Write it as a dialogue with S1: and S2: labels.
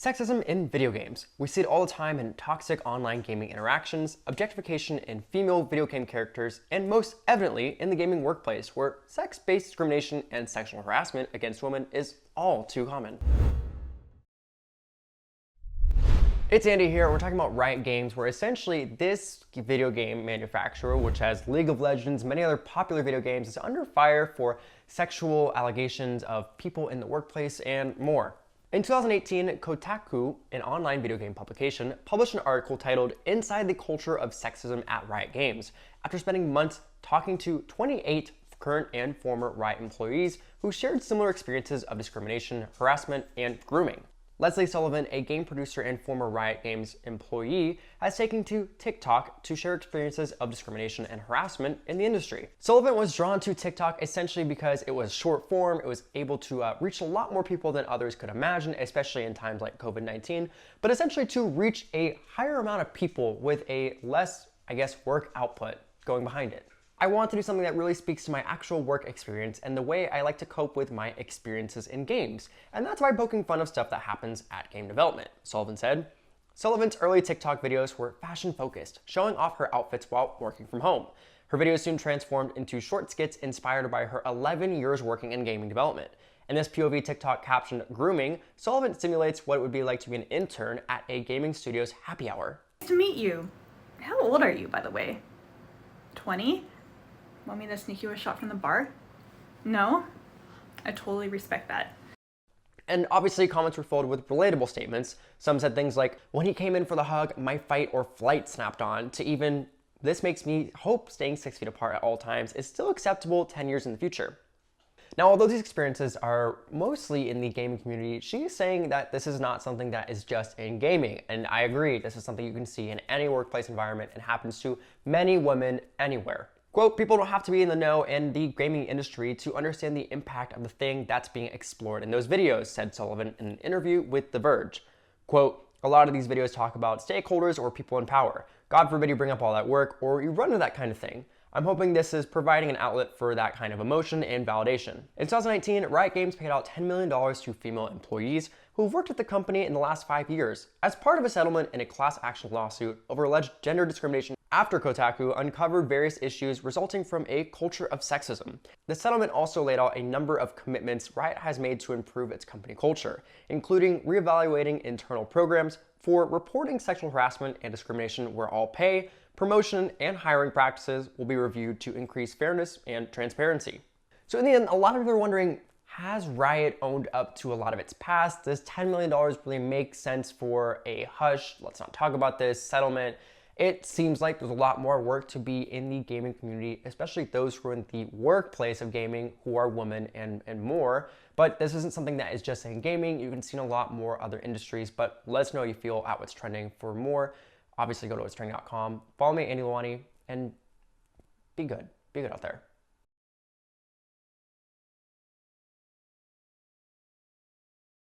S1: Sexism in video games. We see it all the time in toxic online gaming interactions, objectification in female video game characters, and most evidently in the gaming workplace, where sex-based discrimination and sexual harassment against women is all too common. It's Andy here. We're talking about Riot Games, where essentially this video game manufacturer, which has League of Legends, many other popular video games, is under fire for sexual allegations of people in the workplace and more. In 2018, Kotaku, an online video game publication, published an article titled "Inside the Culture of Sexism at Riot Games," after spending months talking to 28 current and former Riot employees who shared similar experiences of discrimination, harassment, and grooming. Leslie Sullivan, a game producer and former Riot Games employee, has taken to TikTok to share experiences of discrimination and harassment in the industry. Sullivan was drawn to TikTok essentially because it was short form, it was able to reach a lot more people than others could imagine, especially in times like COVID-19, but essentially to reach a higher amount of people with a less, work output going behind it. I want to do something that really speaks to my actual work experience and the way I like to cope with my experiences in games, and that's by poking fun of stuff that happens at game development, Sullivan said. Sullivan's early TikTok videos were fashion-focused, showing off her outfits while working from home. Her videos soon transformed into short skits inspired by her 11 years working in gaming development. In this POV TikTok captioned "Grooming," Sullivan simulates what it would be like to be an intern at a gaming studio's happy hour.
S2: Nice to meet you. How old are you, by the way? 20? Want me to sneak you a shot from the bar? No? I totally respect that.
S1: And obviously comments were filled with relatable statements. Some said things like, "When he came in for the hug, my fight or flight snapped on," to even, "This makes me hope staying 6 feet apart at all times is still acceptable 10 years in the future." Now, although these experiences are mostly in the gaming community, she is saying that this is not something that is just in gaming. And I agree, this is something you can see in any workplace environment and happens to many women anywhere. Quote, "People don't have to be in the know in the gaming industry to understand the impact of the thing that's being explored in those videos," said Sullivan in an interview with The Verge. Quote, "A lot of these videos talk about stakeholders or people in power. God forbid you bring up all that work or you run into that kind of thing. I'm hoping this is providing an outlet for that kind of emotion and validation." In 2019, Riot Games paid out $10 million to female employees who've worked at the company in the last 5 years as part of a settlement in a class action lawsuit over alleged gender discrimination after Kotaku uncovered various issues resulting from a culture of sexism. The settlement also laid out a number of commitments Riot has made to improve its company culture, including reevaluating internal programs for reporting sexual harassment and discrimination where all pay, promotion, and hiring practices will be reviewed to increase fairness and transparency. So in the end, a lot of people are wondering, has Riot owned up to a lot of its past? Does $10 million really make sense for a hush, let's not talk about this, settlement? It seems like there's a lot more work to be in the gaming community, especially those who are in the workplace of gaming, who are women and more. But this isn't something that is just in gaming. You can see in a lot more other industries, but let us know how you feel at What's Trending. For more, obviously go to whatstrending.com. Follow me, Lalwani, and be good. Be good out there.